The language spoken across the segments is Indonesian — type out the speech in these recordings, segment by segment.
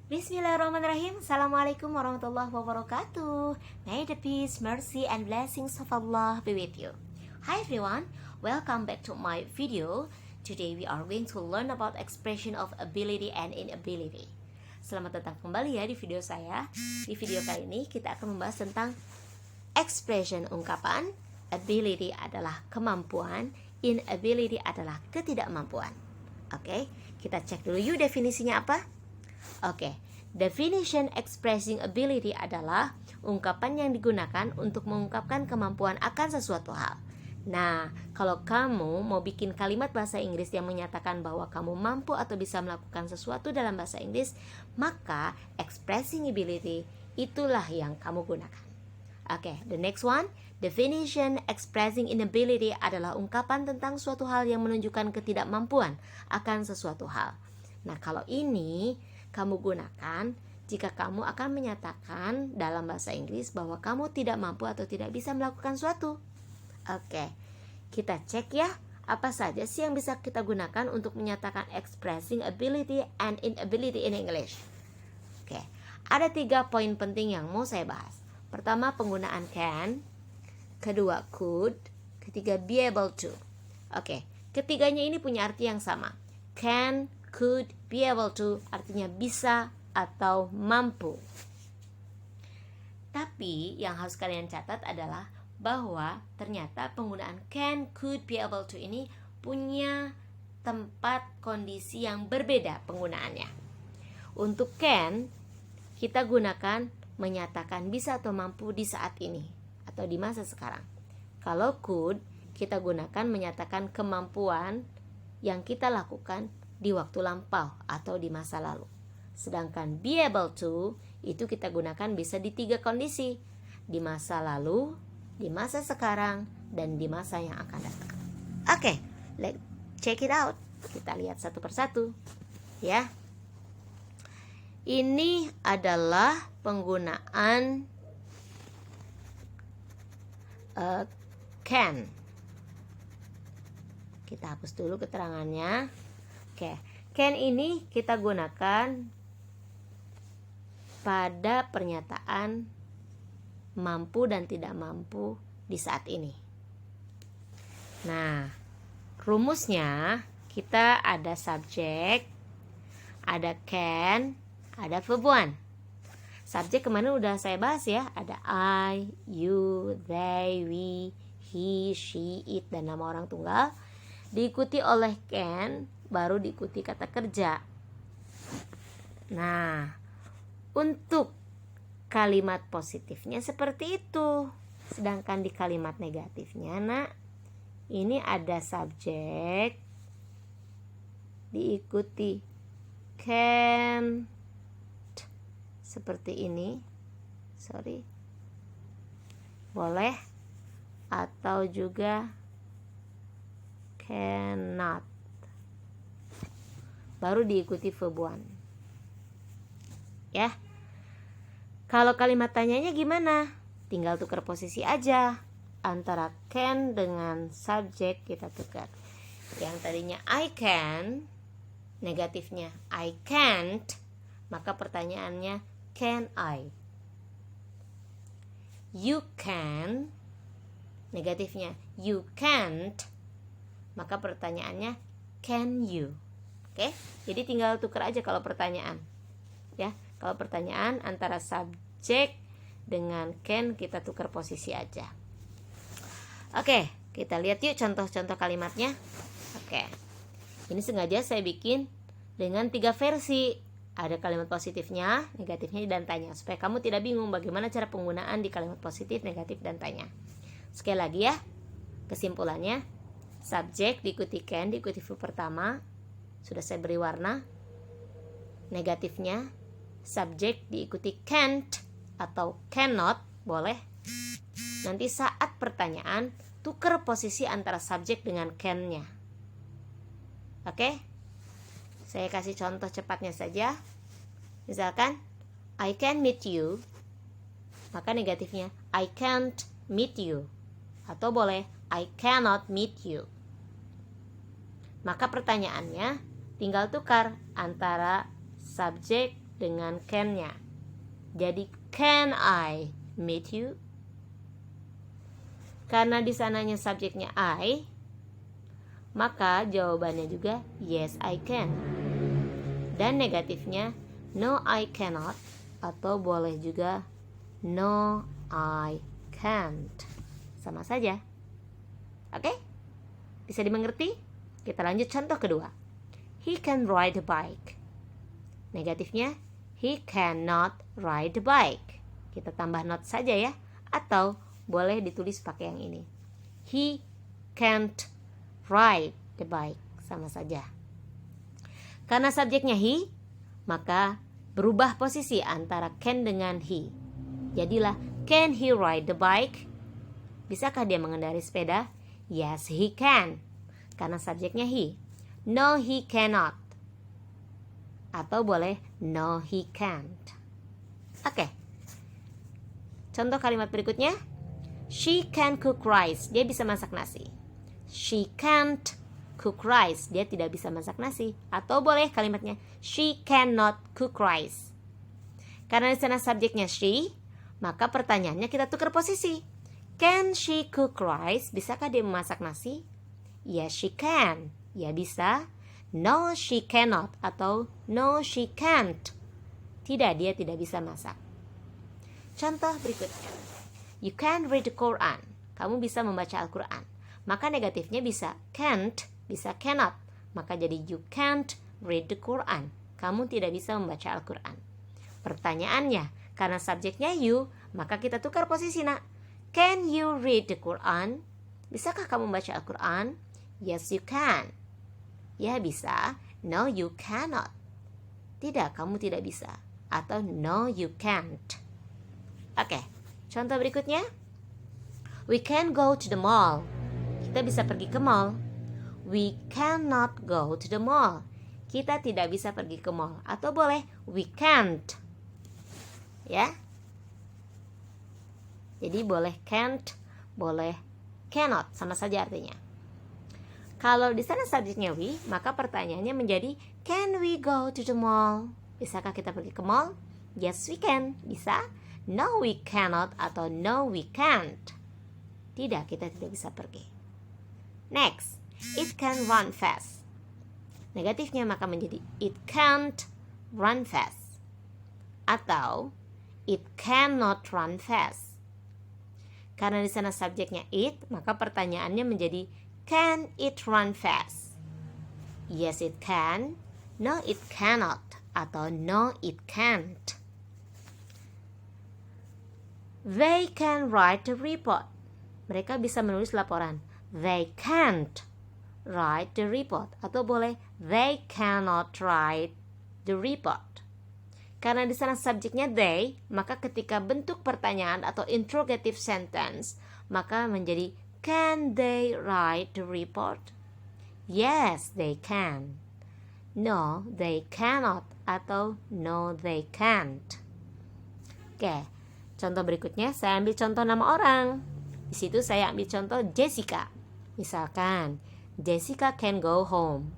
Bismillahirrahmanirrahim. Assalamualaikum warahmatullahi wabarakatuh. May the peace, mercy, and blessings of Allah be with you. Hi everyone, welcome back to my video. Today we are going to learn about expression of ability and inability. Selamat datang kembali ya di video saya. Di video kali ini kita akan membahas tentang expression ungkapan. Ability adalah kemampuan, inability adalah ketidakmampuan. Oke, kita cek dulu yuk definisinya apa. Oke, definition expressing ability adalah ungkapan yang digunakan untuk mengungkapkan kemampuan akan sesuatu hal. Nah, kalau kamu mau bikin kalimat bahasa Inggris yang menyatakan bahwa kamu mampu atau bisa melakukan sesuatu dalam bahasa Inggris, maka expressing ability itulah yang kamu gunakan. Oke, the next one, definition expressing inability adalah ungkapan tentang suatu hal yang menunjukkan ketidakmampuan akan sesuatu hal. Nah, kalau ini kamu gunakan jika kamu akan menyatakan dalam bahasa Inggris bahwa kamu tidak mampu atau tidak bisa melakukan suatu. Oke, kita cek ya, apa saja sih yang bisa kita gunakan untuk menyatakan expressing ability and inability in English. Oke, ada 3 poin penting yang mau saya bahas. Pertama, penggunaan can. Kedua, could. Ketiga, be able to. Oke, ketiganya ini punya arti yang sama. Can, could, be able to artinya bisa atau mampu. Tapi yang harus kalian catat adalah bahwa ternyata penggunaan can, could, be able to ini punya tempat kondisi yang berbeda penggunaannya. Untuk can, kita gunakan menyatakan bisa atau mampu di saat ini atau di masa sekarang. Kalau could, kita gunakan menyatakan kemampuan yang kita lakukan di waktu lampau atau di masa lalu. Sedangkan be able to itu kita gunakan bisa di 3 kondisi, di masa lalu, di masa sekarang, dan di masa yang akan datang. Oke, let's check it out. Kita lihat satu persatu ya. Ini adalah penggunaan can. Kita hapus dulu keterangannya. Oke, can ini kita gunakan pada pernyataan mampu dan tidak mampu di saat ini. Nah, rumusnya kita ada subjek, ada can, ada verb one. Subjek kemarin udah saya bahas ya, ada I, you, they, we, he, she, it, dan nama orang tunggal. Diikuti oleh can, baru diikuti kata kerja. Nah, untuk kalimat positifnya seperti itu. Sedangkan di kalimat negatifnya, nak, ini ada subjek diikuti can seperti ini. Boleh atau juga cannot. Baru diikuti verb one. Ya. Kalau kalimat tanyanya gimana? Tinggal tukar posisi aja. Antara can dengan subjek kita tukar. Yang tadinya I can, negatifnya I can't, maka pertanyaannya can I? You can, negatifnya you can't, maka pertanyaannya can you? Oke, jadi tinggal tukar aja kalau pertanyaan. Ya, kalau pertanyaan antara subjek dengan can kita tukar posisi aja. Oke, kita lihat yuk contoh-contoh kalimatnya. Oke, ini sengaja saya bikin dengan 3 versi. Ada kalimat positifnya, negatifnya, dan tanya, supaya kamu tidak bingung bagaimana cara penggunaan di kalimat positif, negatif, dan tanya. Sekali lagi ya, kesimpulannya, subjek diikuti can, diikuti verb pertama, sudah saya beri warna. Negatifnya, subjek diikuti can't atau cannot, boleh. Nanti saat pertanyaan, tukar posisi antara subjek dengan can-nya. Oke? Saya kasih contoh cepatnya saja. Misalkan, I can meet you, maka negatifnya I can't meet you. Atau boleh I cannot meet you. Maka pertanyaannya tinggal tukar antara subjek dengan can-nya. Jadi can I meet you? Karena di sananya subjeknya I, maka jawabannya juga yes I can. Dan negatifnya no I cannot, atau boleh juga no I can't. Sama saja. Oke? Bisa dimengerti? Kita lanjut contoh kedua. He can ride a bike. Negatifnya he cannot ride a bike. Kita tambah not saja ya. Atau boleh ditulis pakai yang ini. He can't ride the bike. Sama saja. Karena subjeknya he, maka berubah posisi antara can dengan he. Jadilah can he ride the bike? Bisakah dia mengendarai sepeda? Yes, he can. Karena subjeknya he. No, he cannot. Atau boleh no, he can't. Oke. Contoh kalimat berikutnya. She can cook rice. Dia bisa masak nasi. She can't cook rice. Dia tidak bisa masak nasi. Atau boleh kalimatnya she cannot cook rice. Karena di sana subjeknya she, maka pertanyaannya kita tukar posisi. Can she cook rice? Bisakah dia memasak nasi? Yes, she can. Ya bisa. No, she cannot. Atau no, she can't. Tidak, dia tidak bisa masak. Contoh berikutnya. You can read the Quran. Kamu bisa membaca Al-Quran. Maka negatifnya bisa can't, bisa cannot. Maka jadi you can't read the Quran. Kamu tidak bisa membaca Al-Quran. Pertanyaannya, karena subjeknya you, maka kita tukar posisi nak. Can you read the Quran? Bisakah kamu membaca Al-Quran? Yes, you can. Ya, bisa. No, you cannot. Tidak, kamu tidak bisa. Atau no, you can't. Oke, contoh berikutnya. We can go to the mall. Kita bisa pergi ke mall. We cannot go to the mall. Kita tidak bisa pergi ke mall. Atau boleh we can't. Ya. Jadi boleh can't, boleh cannot, sama saja artinya. Kalau di sana subjeknya we, maka pertanyaannya menjadi can we go to the mall? Bisakah kita pergi ke mall? Yes, we can. Bisa. No, we cannot. Atau no, we can't. Tidak, kita tidak bisa pergi. Next, it can run fast. Negatifnya maka menjadi it can't run fast. Atau it cannot run fast. Karena di sana subjeknya it, maka pertanyaannya menjadi can it run fast? Yes, it can. No, it cannot. Atau no, it can't. They can write a report. Mereka bisa menulis laporan. They can't write the report. Atau boleh they cannot write the report. Karena di sana subjeknya they, maka ketika bentuk pertanyaan atau interrogative sentence, maka menjadi can they write the report? Yes, they can. No, they cannot. Atau no, they can't. Oke, contoh berikutnya saya ambil contoh nama orang. Di situ saya ambil contoh Jessica. Misalkan Jessica can go home.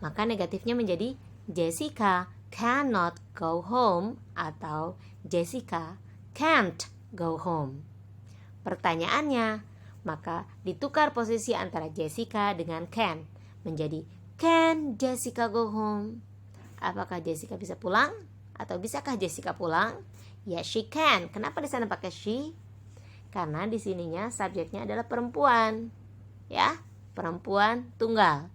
Maka negatifnya menjadi Jessica cannot go home atau Jessica can't go home. Pertanyaannya, maka ditukar posisi antara Jessica dengan can menjadi can Jessica go home? Apakah Jessica bisa pulang? Atau bisakah Jessica pulang? Yes, she can. Kenapa di sana pakai she? Karena di sininya subjeknya adalah perempuan. Ya, perempuan tunggal.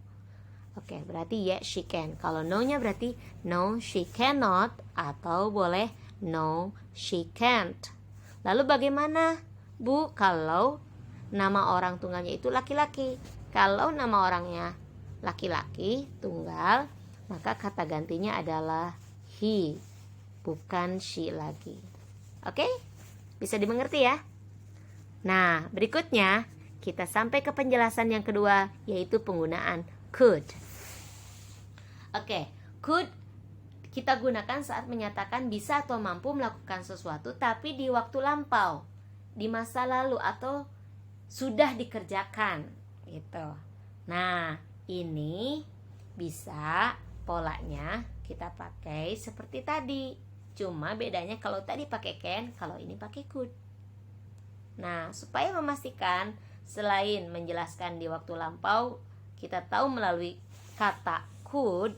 Oke, berarti yes, she can. Kalau no-nya berarti no, she cannot. Atau boleh no, she can't. Lalu bagaimana, Bu, kalau nama orang tunggalnya itu laki-laki? Kalau nama orangnya laki-laki tunggal, maka kata gantinya adalah he, bukan she lagi. Oke? Bisa dimengerti ya? Nah, berikutnya kita sampai ke penjelasan yang kedua, yaitu penggunaan could. Oke, could kita gunakan saat menyatakan bisa atau mampu melakukan sesuatu tapi di waktu lampau, di masa lalu atau sudah dikerjakan gitu. Nah, ini bisa polanya kita pakai seperti tadi. Cuma bedanya kalau tadi pakai can, kalau ini pakai could. Nah, supaya memastikan selain menjelaskan di waktu lampau, kita tahu melalui kata could,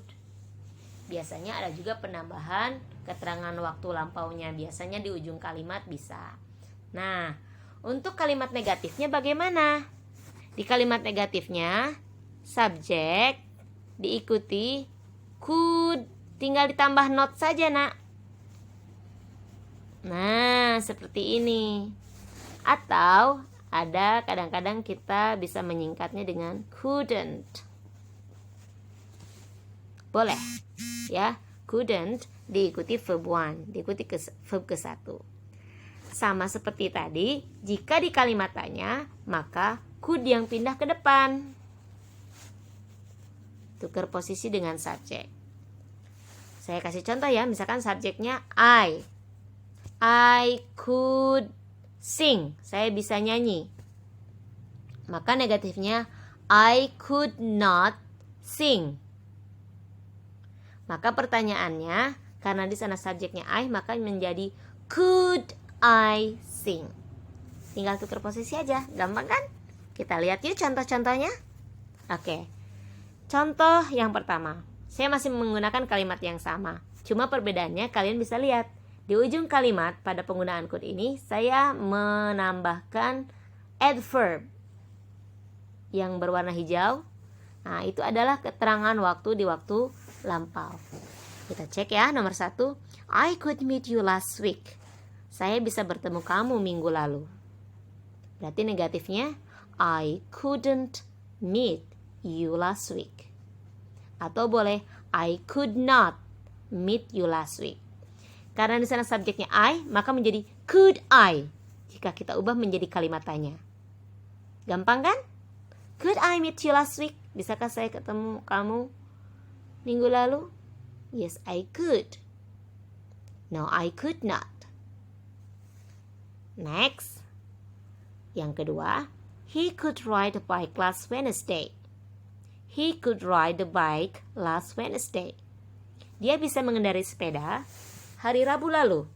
biasanya ada juga penambahan keterangan waktu lampaunya. Biasanya di ujung kalimat bisa. Nah, untuk kalimat negatifnya bagaimana? Di kalimat negatifnya, subjek diikuti could, tinggal ditambah not saja, nak. Nah, seperti ini. Atau ada kadang-kadang kita bisa menyingkatnya dengan couldn't. Boleh ya, couldn't diikuti verb one, diikuti verb ke-1. Sama seperti tadi, jika di kalimat tanya, maka could yang pindah ke depan. Tukar posisi dengan subjek. Saya kasih contoh ya, misalkan subjeknya I could sing, saya bisa nyanyi. Maka negatifnya I could not sing. Maka pertanyaannya, karena di sana subjeknya I, maka menjadi could I sing. Tinggal tukar posisi aja, gampang kan? Kita lihat yuk contoh-contohnya. Oke. Contoh yang pertama, saya masih menggunakan kalimat yang sama. Cuma perbedaannya kalian bisa lihat. Di ujung kalimat pada penggunaan could ini, saya menambahkan adverb yang berwarna hijau. Nah, itu adalah keterangan waktu di waktu lampau. Kita cek ya, nomor 1. I could meet you last week. Saya bisa bertemu kamu minggu lalu. Berarti negatifnya I couldn't meet you last week. Atau boleh I could not meet you last week. Karena di sana subjeknya I, maka menjadi could I jika kita ubah menjadi kalimat tanya. Gampang kan? Could I meet you last week? Bisakah saya ketemu kamu minggu lalu? Yes, I could. No, I could not. Next. Yang kedua, he could ride a bike last Wednesday. He could ride the bike last Wednesday. Dia bisa mengendarai sepeda hari Rabu lalu.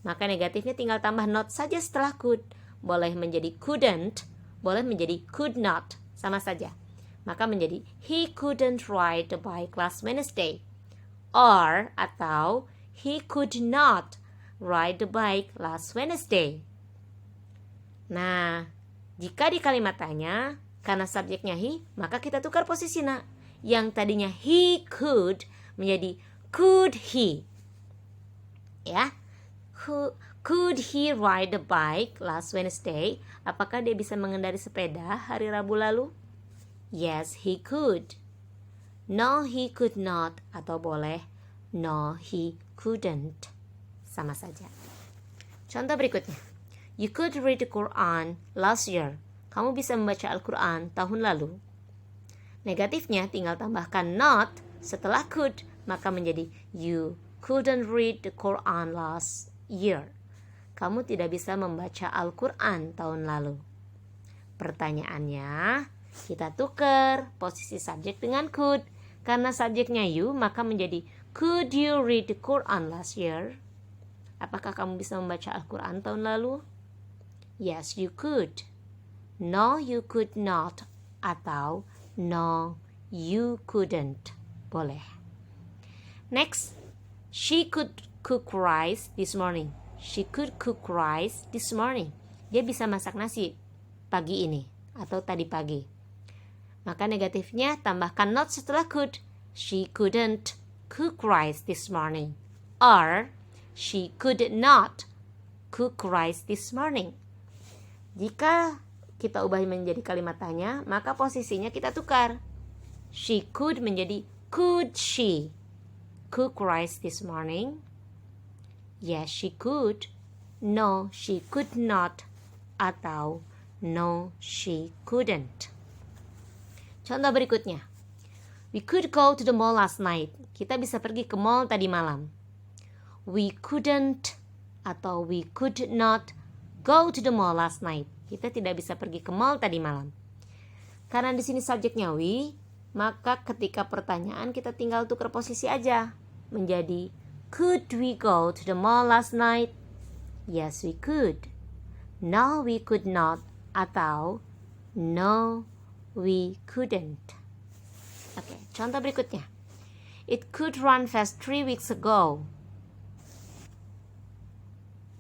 Maka negatifnya tinggal tambah not saja setelah could. Boleh menjadi couldn't, boleh menjadi could not, sama saja. Maka menjadi he couldn't ride the bike last Wednesday. Or atau he could not ride the bike last Wednesday. Nah, jika di kalimat tanya, karena subjeknya he, maka kita tukar posisi, nak. Yang tadinya he could menjadi could he. Ya, could he ride the bike last Wednesday? Apakah dia bisa mengendarai sepeda hari Rabu lalu? Yes, he could. No, he could not. Atau boleh no, he couldn't. Sama saja. Contoh berikutnya. You could read the Quran last year. Kamu bisa membaca Al-Quran tahun lalu. Negatifnya tinggal tambahkan not setelah could, maka menjadi you couldn't read the Quran last year. Kamu tidak bisa membaca Al-Quran tahun lalu. Pertanyaannya, kita tukar posisi subjek dengan could. Karena subjeknya you, maka menjadi could you read the Quran last year? Apakah kamu bisa membaca Al-Quran tahun lalu? Yes, you could. No, you could not. Atau no, you couldn't. Boleh. Next. She could cook rice this morning. She could cook rice this morning. Dia bisa masak nasi pagi ini atau tadi pagi. Maka negatifnya tambahkan not setelah could. She couldn't cook rice this morning. Or she could not cook rice this morning. Jika kita ubah menjadi kalimat tanya, maka posisinya kita tukar. She could menjadi could she cook rice this morning? Yes, she could. No, she could not. Atau no, she couldn't. Contoh berikutnya. We could go to the mall last night. Kita bisa pergi ke mall tadi malam. We couldn't atau we could not go to the mall last night. Kita tidak bisa pergi ke mall tadi malam. Karena di sini subjeknya we, maka ketika pertanyaan kita tinggal tukar posisi aja menjadi could we go to the mall last night? Yes, we could. No, we could not. Atau no, we couldn't. Oke, contoh berikutnya. It could run fast 3 weeks ago.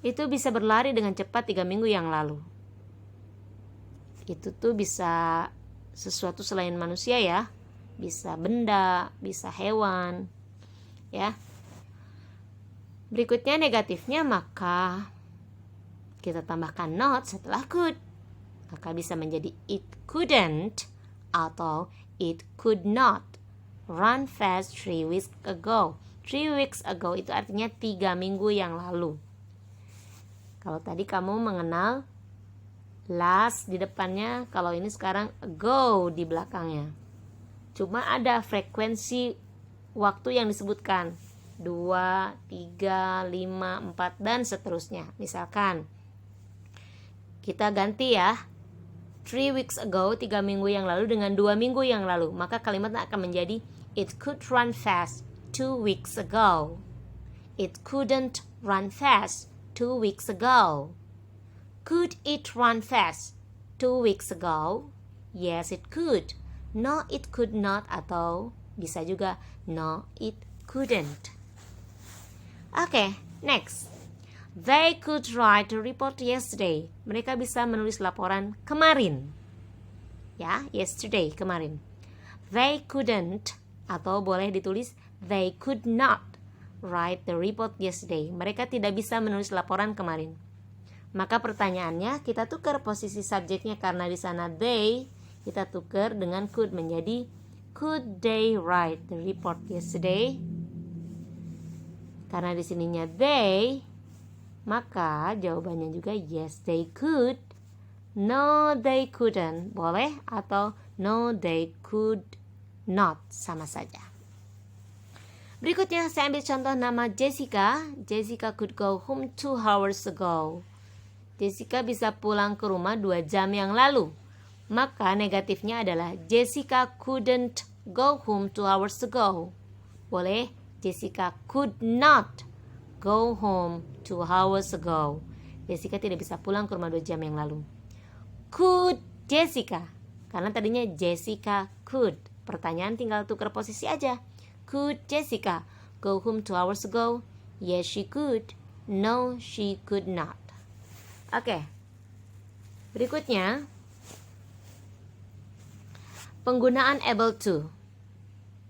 Itu bisa berlari dengan cepat 3 minggu yang lalu. Itu tuh bisa sesuatu selain manusia ya. Bisa benda, bisa hewan. Ya. Berikutnya negatifnya, maka kita tambahkan not setelah could. Maka bisa menjadi it couldn't atau it could not run fast 3 weeks ago. 3 weeks ago itu artinya 3 minggu yang lalu. Kalau tadi kamu mengenal last di depannya, kalau ini sekarang ago di belakangnya. Cuma ada frekuensi waktu yang disebutkan 2, 3, 5, 4 dan seterusnya. Misalkan kita ganti ya 3 weeks ago, 3 minggu yang lalu dengan 2 minggu yang lalu. Maka kalimatnya akan menjadi it could run fast 2 weeks ago. It couldn't run fast 2 weeks ago. Could it run fast 2 weeks ago? Yes, it could. No, it could not. Atau bisa juga no, it couldn't. Oke, next. They could write a report yesterday. Mereka bisa menulis laporan kemarin. Ya, yesterday, kemarin. They couldn't, atau boleh ditulis they could not write the report yesterday. Mereka tidak bisa menulis laporan kemarin. Maka pertanyaannya kita tukar posisi subjeknya, karena di sana they kita tukar dengan could menjadi could they write the report yesterday? Karena di sininya they, maka jawabannya juga yes they could. No they couldn't boleh, atau no they could not, sama saja. Berikutnya saya ambil contoh nama Jessica. Jessica could go home 2 hours ago. Jessica bisa pulang ke rumah 2 jam yang lalu. Maka negatifnya adalah Jessica couldn't go home 2 hours ago. Boleh Jessica could not go home 2 hours ago. Jessica tidak bisa pulang ke rumah 2 jam yang lalu. Could Jessica, karena tadinya Jessica could. Pertanyaan tinggal tukar posisi aja. Could Jessica go home 2 hours ago? Yes, she could. No, she could not. Oke. Berikutnya, penggunaan able to.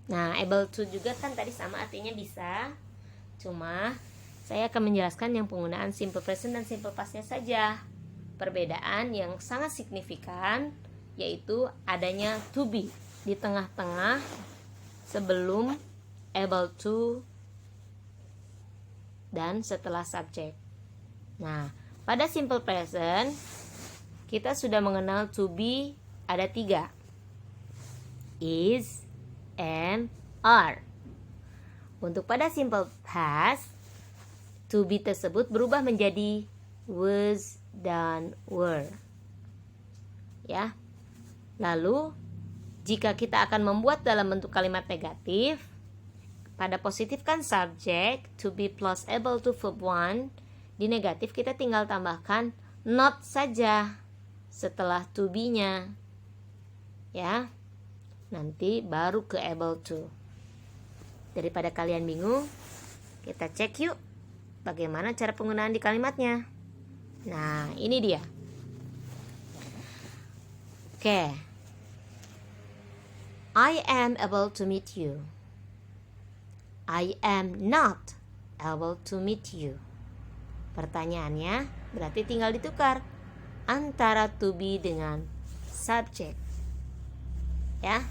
Nah, able to juga kan tadi sama artinya bisa. Cuma saya akan menjelaskan yang penggunaan simple present dan simple pastnya saja. Perbedaan yang sangat signifikan yaitu adanya to be di tengah-tengah sebelum able to dan setelah subjek. Nah, pada simple present kita sudah mengenal to be ada 3. Is, and, are. Untuk pada simple past, to be tersebut berubah menjadi was dan were. Ya. Lalu jika kita akan membuat dalam bentuk kalimat negatif, pada positif kan subject, to be plus able to verb 1. Di negatif kita tinggal tambahkan not saja setelah to be-nya. Ya. Nanti baru ke able to. Daripada kalian bingung, kita cek yuk bagaimana cara penggunaan di kalimatnya. Nah, ini dia. Oke. I am able to meet you. I am not able to meet you. Pertanyaannya berarti tinggal ditukar antara to be dengan subject. Ya.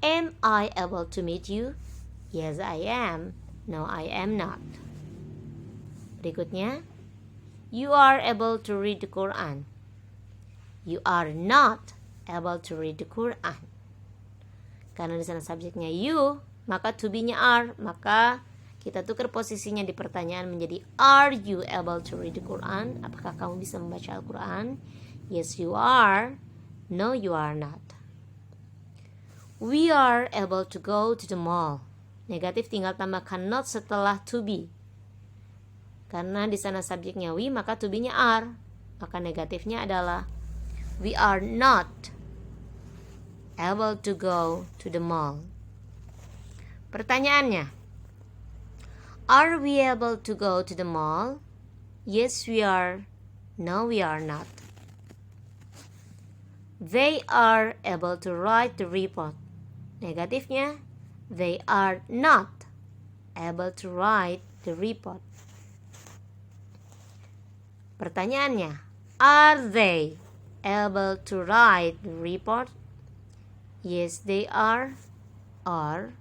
Am I able to meet you? Yes, I am. No, I am not. Berikutnya, you are able to read the Quran. You are not able to read the Quran. Karena di sana subjeknya you, maka to be-nya are, maka kita tukar posisinya di pertanyaan menjadi are you able to read the Quran? Apakah kamu bisa membaca Al-Quran? Yes, you are. No, you are not. We are able to go to the mall. Negatif tinggal tambahkan not setelah to be. Karena di sana subjeknya we, maka to be-nya are. Maka negatifnya adalah we are not able to go to the mall. Pertanyaannya, are we able to go to the mall? Yes, we are. No, we are not. They are able to write the report. Negatifnya, they are not able to write the report. Pertanyaannya, are they able to write the report? Yes, they are. Or,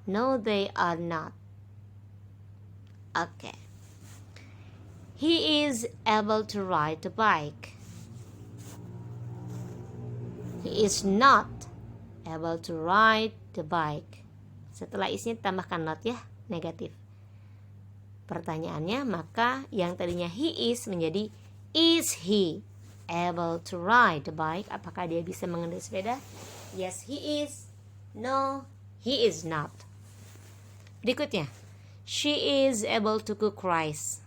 no, they are not. Okay. He is able to ride the bike. He is not able to ride the bike. Setelah isnya tambahkan not ya, negatif. Pertanyaannya, maka yang tadinya he is menjadi is he able to ride the bike? Apakah dia bisa mengendarai sepeda? Yes, he is. No, he is not. Berikutnya, she is able to cook rice.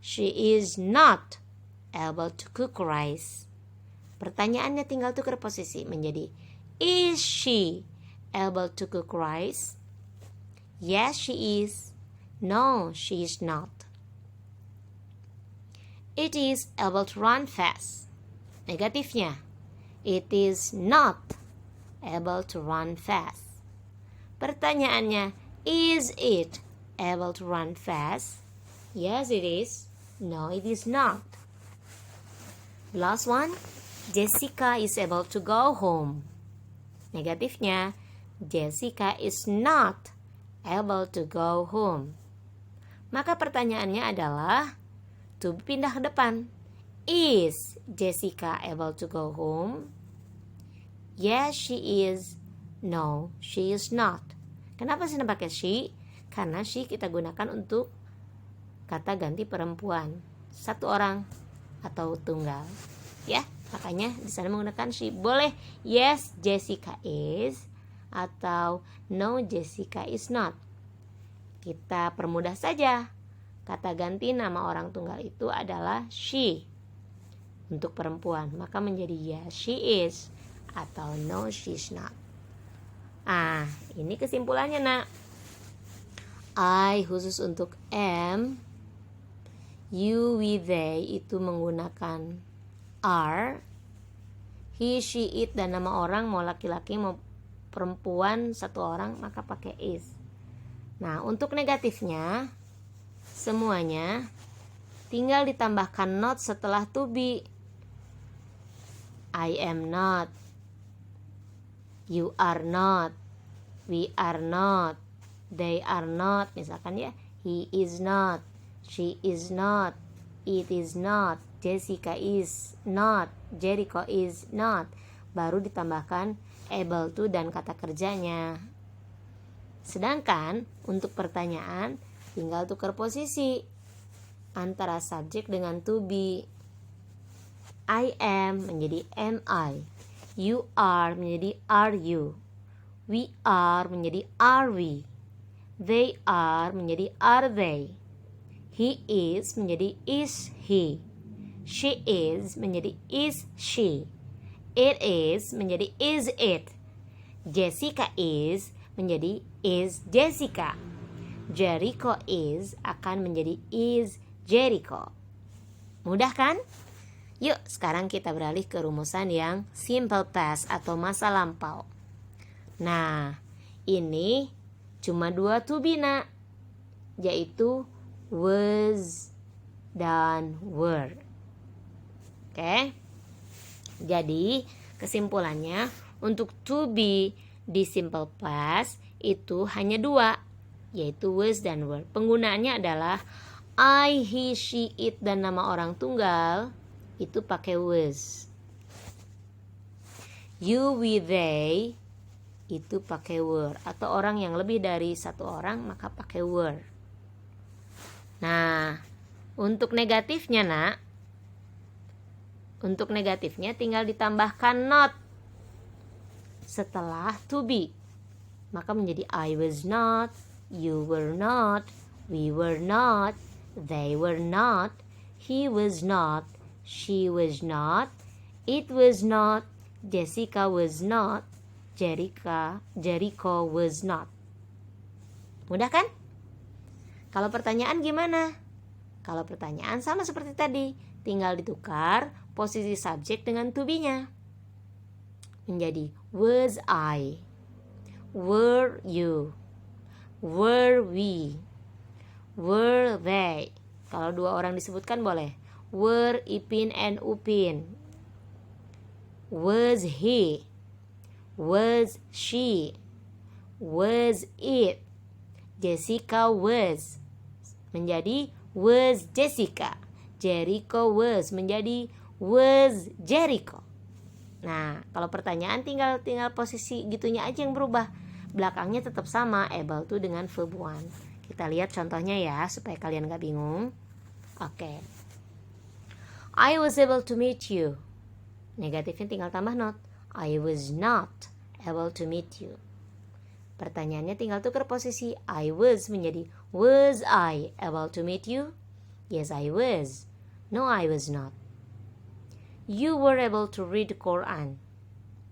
She is not able to cook rice. Pertanyaannya tinggal tukar posisi menjadi is she able to cook rice? Yes, she is. No, she is not. It is able to run fast. Negatifnya, it is not able to run fast. Pertanyaannya, is it able to run fast? Yes, it is. No, it is not. The last one, Jessica is able to go home. Negatifnya, Jessica is not able to go home. Maka pertanyaannya adalah to be pindah ke depan. Is Jessica able to go home? Yes, she is. No, she is not. Kenapa sih pakai she? Karena she kita gunakan untuk kata ganti perempuan, satu orang atau tunggal. Ya, makanya di sana menggunakan she. Boleh yes, Jessica is, atau no, Jessica is not. Kita permudah saja. Kata ganti nama orang tunggal itu adalah she untuk perempuan, maka menjadi yes, she is, atau no, she's not. Ini kesimpulannya nak. I khusus untuk am, you, we, they itu menggunakan are, he, she, it dan nama orang mau laki-laki mau perempuan satu orang maka pakai is. Nah, untuk negatifnya semuanya tinggal ditambahkan not setelah to be. I am not, you are not, we are not, they are not, misalkan ya, he is not, she is not, it is not, Jessica is not, Jericho is not. Baru ditambahkan able to dan kata kerjanya. Sedangkan untuk pertanyaan tinggal tukar posisi antara subjek dengan to be. I am menjadi am I, you are menjadi are you, we are menjadi are we, they are menjadi are they, he is menjadi is he, she is menjadi is she, it is menjadi is it, Jessica is menjadi is Jessica, Jericho is akan menjadi is Jericho. Mudah kan? Yuk sekarang kita beralih ke rumusan yang simple past atau masa lampau. Nah, ini cuma 2 to be nak, yaitu was dan were. Oke. Jadi kesimpulannya untuk to be di simple past itu hanya 2, yaitu was dan were. Penggunaannya adalah I, he, she, it dan nama orang tunggal itu pakai was. You, we, they itu pakai were. Atau orang yang lebih dari satu orang maka pakai were. Nah, untuk negatifnya nak, untuk negatifnya tinggal ditambahkan not setelah to be. Maka menjadi I was not, you were not, we were not, they were not, he was not, she was not, it was not, Jessica was not, Jericho was not. Mudah kan? Kalau pertanyaan gimana? Kalau pertanyaan sama seperti tadi, tinggal ditukar posisi subjek dengan to be-nya. Menjadi was I, were you, were we, were they. Kalau dua orang disebutkan boleh were Ipin and Upin. Was he, was she, was it, Jessica was. Menjadi was Jessica, Jericho was. Menjadi was Jericho. Nah, kalau pertanyaan tinggal posisi gitunya aja yang berubah. Belakangnya tetap sama, able to dengan verb one. Kita lihat contohnya ya, supaya kalian gak bingung. Oke. I was able to meet you. Negatifnya tinggal tambah not. I was not able to meet you. Pertanyaannya tinggal tukar posisi. I was menjadi was I able to meet you? Yes, I was. No, I was not. You were able to read the Quran.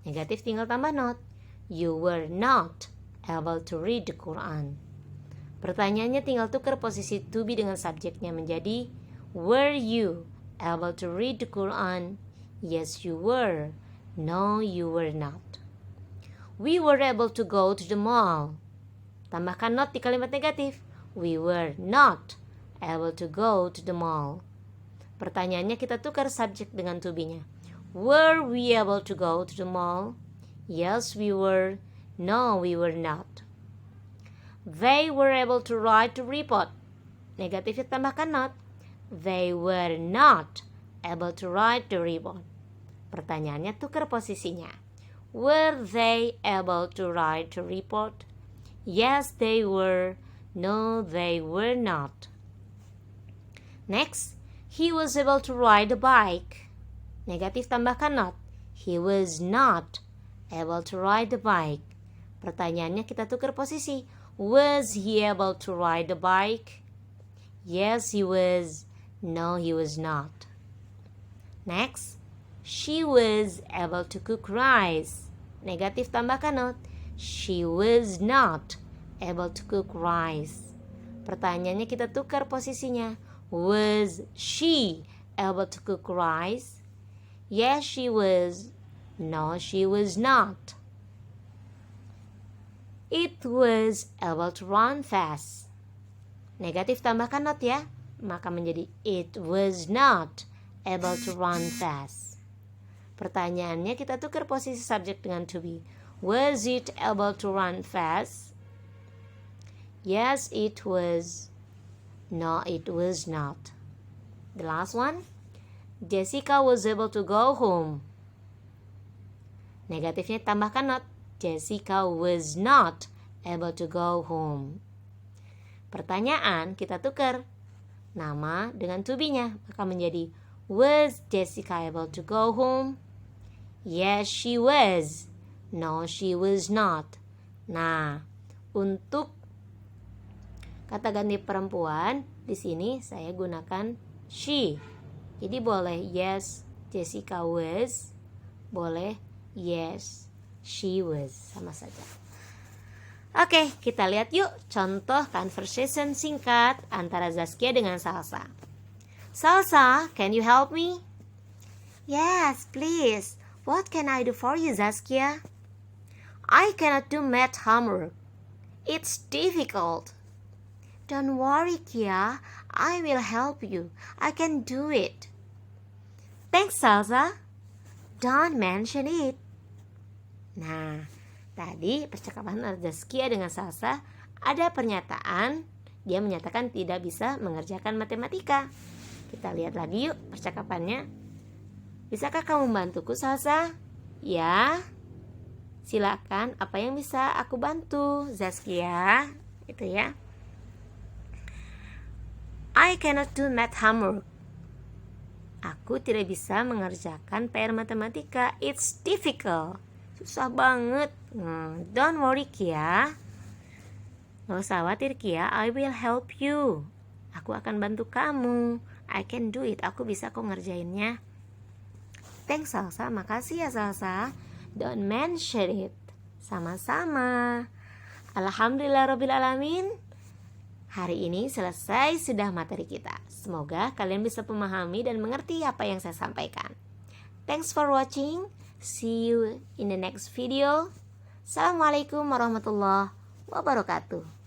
Negatif tinggal tambah not. You were not able to read the Quran. Pertanyaannya tinggal tukar posisi to be dengan subjeknya menjadi were you able to read the Quran? Yes, you were. No, you were not. We were able to go to the mall. Tambahkan not di kalimat negatif. We were not able to go to the mall. Pertanyaannya kita tukar subjek dengan to be-nya. Were we able to go to the mall? Yes, we were. No, we were not. They were able to write the report. Negatifnya tambahkan not. They were not able to write the report. Pertanyaannya tukar posisinya. Were they able to write the report? Yes, they were. No, they were not. Next, he was able to ride a bike. Negatif tambahkan not. He was not able to ride the bike. Pertanyaannya kita tukar posisi. Was he able to ride a bike? Yes, he was. No, he was not. Next, she was able to cook rice. Negatif tambahkan not. She was not able to cook rice. Pertanyaannya kita tukar posisinya. Was she able to cook rice? Yes, she was. No, she was not. It was able to run fast. Negatif tambahkan not ya. Maka menjadi it was not able to run fast. Pertanyaannya kita tukar posisi subjek dengan to be. Was it able to run fast? Yes, it was. No, it was not. The last one. Jessica was able to go home. Negatifnya tambahkan not. Jessica was not able to go home. Pertanyaan kita tukar nama dengan to be-nya. Maka menjadi was Jessica able to go home? Yes, she was. No, she was not. Nah, untuk kata ganti perempuan di sini saya gunakan she. Jadi boleh yes, Jessica was. Boleh yes, she was. Sama saja. Oke, kita lihat yuk contoh conversation singkat antara Zaskia dengan Salsa. Salsa, can you help me? Yes, please. What can I do for you, Zaskia? I cannot do math homework. It's difficult. Don't worry, Kia. I will help you. I can do it. Thanks, Salsa. Don't mention it. Nah, tadi percakapan Zaskia dengan Salsa ada pernyataan. Dia menyatakan tidak bisa mengerjakan matematika. Kita lihat lagi yuk percakapannya. Bisakah kamu membantuku, Salsa? Ya. Silakan, apa yang bisa aku bantu, Zaskia? Itu ya. I cannot do math homework. Aku tidak bisa mengerjakan PR matematika. It's difficult. Susah banget. Don't worry Kia. Gak usah khawatir Kia, I will help you. Aku akan bantu kamu. I can do it, aku bisa kok ngerjainnya. Thanks Salsa, makasih ya Salsa. Don't mention it. Sama-sama. Alhamdulillahirrabbilalamin. Hari ini selesai sudah materi kita. Semoga kalian bisa memahami dan mengerti apa yang saya sampaikan. Thanks for watching. See you in the next video. Assalamualaikum warahmatullahi wabarakatuh.